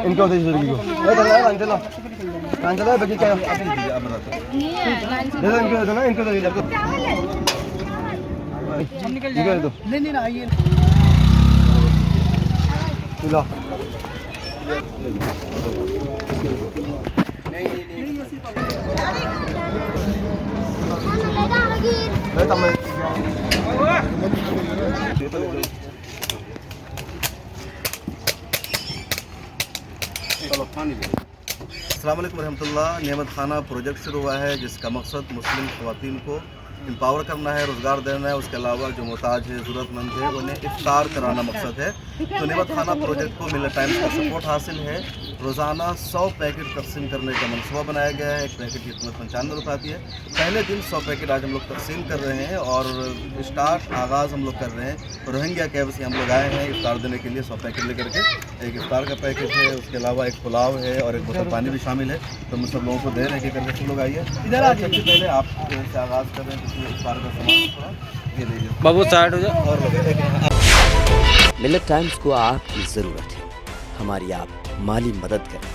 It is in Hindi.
इनको दे लड़की को चलो चलो बाकी क्या दे दो इनको दे दो ना इनको दे दो निकल दो नहीं ना आइए लो अस्सलाम वालेकुम रहमतुल्लाह। नेमत खाना प्रोजेक्ट शुरू हुआ है जिसका मकसद मुस्लिम ख़वातीन को एम्पावर करना है, रोज़गार देना है। उसके अलावा जो मोहताज है, ज़रूरतमंद है, उन्हें इफ्तार कराना मकसद है। तो नेमत खाना प्रोजेक्ट को मिलत टाइम्स का सपोर्ट हासिल है। रोज़ाना 100 पैकेट तकसीम करने का मनसूबा बनाया गया है। एक पैकेट की कीमत 95 रुपये आती है। पहले दिन 100 पैकेट आज हम लोग तकसीम कर रहे हैं और आगाज़ हम लोग कर रहे हैं। रोहिंग्या कैब से हम लोग आए हैं इफ्तार देने के लिए 100 पैकेट लेकर के। एक इफ्तार का पैकेट है, उसके अलावा एक पुलाव है और एक बोतल पानी भी शामिल है। तो हम सब लोगों को दे रहे हैं कि करके सब लोग आइए इधर आ। सबसे पहले आप से आगाज़ कर रहे हैं इफ्तार का सामान ये लीजिए बाबू स्टार्ट हो जाए और लोग। मिलत टाइम्स को आपकी ज़रूरत है, हमारी आप माली मदद करें।